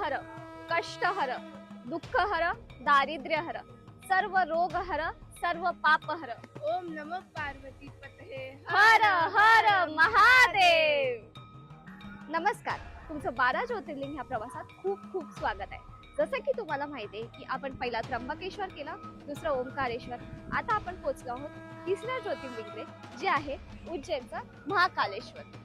हर, कष्टहर, दुःखहर, दारिद्र्यहर, सर्व रोगहर, सर्व पापहर. ओम नमः पार्वती पतये हर हर महादेव. नमस्कार, तुमचं 12 ज्योतिर्लिंग ह्या प्रवासात खूप खूप स्वागत आहे. जसं की तुम्हाला माहिती आहे की आपण पहिला त्र्यंबकेश्वर केला, दुसरं ओंकारेश्वर, आता आपण पोहोचलो आहोत तिसऱ्या ज्योतिर्लिंगकडे, जे आहे उज्जैनचं महाकालेश्वर.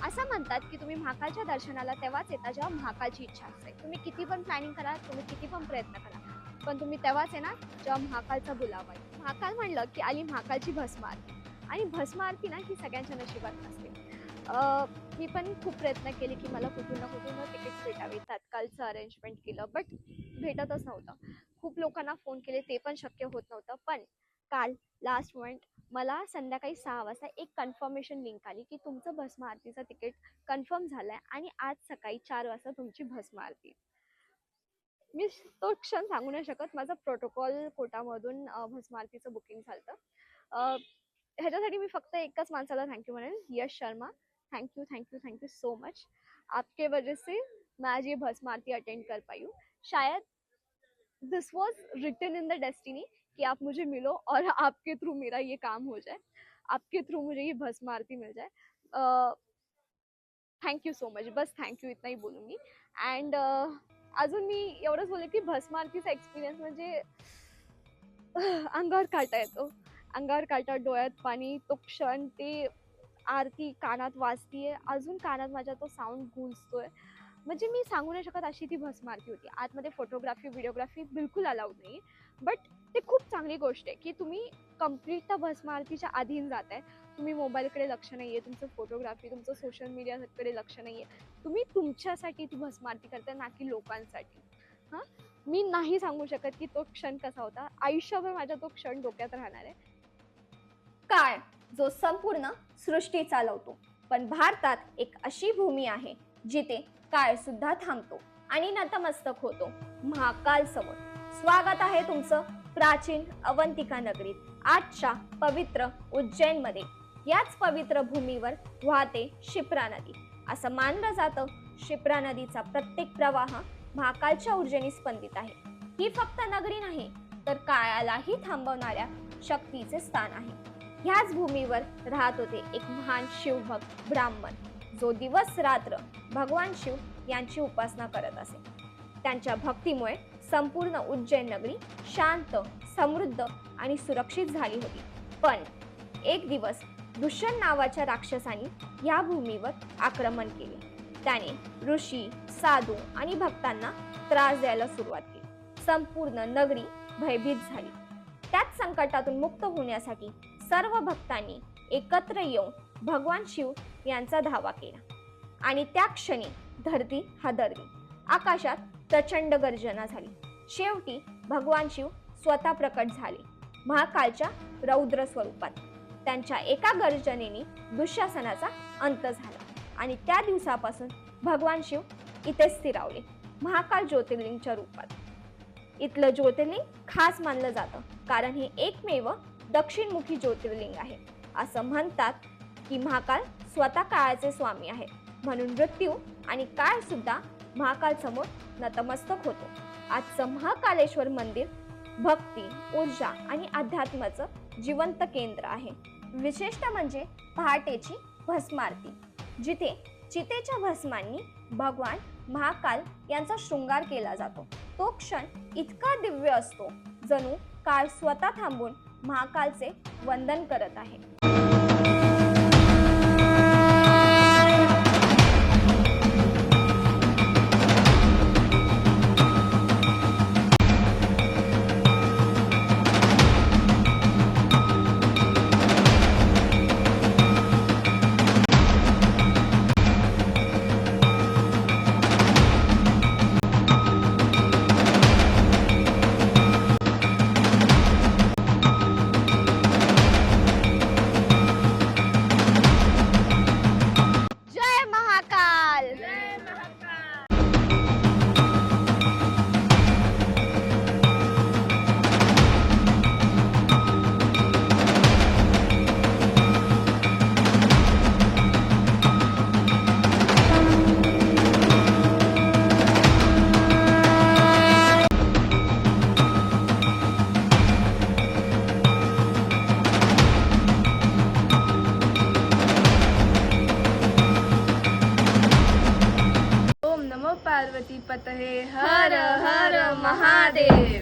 असं म्हणतात की तुम्ही महाकालच्या दर्शनाला तेव्हाच येता जेव्हा महाकालची इच्छा असते. तुम्ही किती पण प्लॅनिंग करा, तुम्ही किती पण प्रयत्न करा, पण तुम्ही तेव्हाच येणार जेव्हा महाकालचा बुलावा येईल. महाकाल म्हणलं की आली महाकालची भस्म आरती, आणि भस्म आरती ना ही सगळ्यांच्या नशिबात नसते. मी पण खूप प्रयत्न केले की मला कुठून ना कुठून तिकीट भेटावे, तात्काळचं अरेंजमेंट केलं, बट भेटतच नव्हतं. खूप लोकांना फोन केले, ते पण शक्य होत नव्हतं. पण काल लास्ट मोमेंट मला संध्याकाळी 6 वाजता एक कन्फर्मेशन लिंक आली की तुमचं भस्म आरतीचं तिकीट कन्फर्म झालंय आणि आज सकाळी 4 वाजता तुमची भस्म आरती. मी तो क्षण सांगू नाही शकत. माझं प्रोटोकॉल कोटामधून भस्म आरतीचं बुकिंग झालं. ह्याच्यासाठी मी फक्त एकच माणसाला थँक्यू म्हणेन, Yash Sharma. Thank you so much. आपके वजह से मैं आज ये भस्म आरती अटेंड कर पाई हूँ. शायद this was written in the destiny कि आप मुझे मिलो और आपके थ्रू मेरा ये काम हो जाए, आपके थ्रू मुझे ये भस्म आरती मिल जाए. Thank you so much. Bus thank you इतना ही बोलूंगी. अँड अजून मी एवढंच बोलले की भस्म आरतीचा एक्सपिरियन्स म्हणजे अंगावर काटा येतो, अंगावर काटा, डोळ्यात पाणी. तो क्षण, ते आरती कानात वाजतीये, अजून कानात माझ्या तो साऊंड गूंजतोय. म्हणजे मी सांगू नाही शकत अशी ती भस्म आरती होती. आतमध्ये फोटोग्राफी व्हिडिओग्राफी बिलकुल अलाउड नाही, बट ते खूप चांगली गोष्ट आहे की तुम्ही कम्प्लीट त्या भस्म आरतीच्या अधीन जाताय. तुम्ही मोबाईलकडे लक्ष नाहीये, तुमचं फोटोग्राफी, तुमचं सोशल मीडियाकडे लक्ष नाहीये. तुम्ही तुमच्यासाठी ती भस्म आरती करताय, ना की लोकांसाठी. हां, मी नाही सांगू शकत की तो क्षण कसा होता. आयुष्यभर माझ्या तो क्षण डोक्यात राहणार आहे. काळ जो संपूर्ण सृष्टी चालवतो, पण भारतात एक अशी भूमी आहे जिथे काळ सुद्धा थांबतो आणि नतमस्तक होतो महाकाल समोर. स्वागत आहे तुमचं प्राचीन अवंतिका नगरीत, आजच्या पवित्र उज्जैन मध्ये. याच पवित्र भूमीवर वाहते शिप्रा नदी. असं मानलं जातं शिप्रा नदीचा प्रत्येक प्रवाह महाकालच्या ऊर्जेने स्पंदित आहे. ही फक्त नगरी नाही, तर काळालाही थांबवणाऱ्या शक्तीचे स्थान आहे. ह्याच भूमीवर राहत होते एक महान शिवभक्त ब्राह्मण, जो दिवस रात्र भगवान शिव यांची उपासना करत असे. त्यांच्या भक्तीमुळे संपूर्ण उज्जैन नगरी शांत, समृद्ध आणि सुरक्षित झाली होती. पण एक दिवस दुष्यंत नावाच्या राक्षसाने या भूमीवर आक्रमण केले. त्याने ऋषी, साधू आणि भक्तांना त्रास द्यायला सुरुवात केली. संपूर्ण नगरी भयभीत झाली. त्याच संकटातून मुक्त होण्यासाठी सर्व भक्तांनी एकत्र येऊन भगवान शिव यांचा धावा केला. आणि त्या क्षणी धरती हादरली. आकाशात प्रचंड गर्जना झाली. शेवटी भगवान शिव स्वतः प्रकट झाले महाकालच्या रौद्र स्वरूपात. त्यांच्या एका गर्जनेने दुःशासनाचा अंत झाला आणि त्या दिवसापासून भगवान शिव इथे स्थिरावले महाकाल ज्योतिर्लिंगच्या रूपात. इथलं ज्योतिर्लिंग खास मानलं जातं कारण हे एकमेव दक्षिणमुखी ज्योतिर्लिंग आहे. असं म्हणतात की महाकाल स्वतः काळाचे स्वामी आहेत, म्हणून मृत्यू आणि काळ सुद्धा महाकाल समोर नतमस्तक होतो. आजचं महाकालेश्वर मंदिर भक्ती, ऊर्जा आणि अध्यात्माचं जिवंत केंद्र आहे. विशेषतः म्हणजे पहाटेची भस्म आरती, जिथे चितेच्या भस्मांनी भगवान महाकाल यांचा शृंगार केला जातो. तो क्षण इतका दिव्य असतो, जणू काळ स्वतः थांबून महाकालचे वंदन करत आहे. पार्वती पतये हर हर महादेव.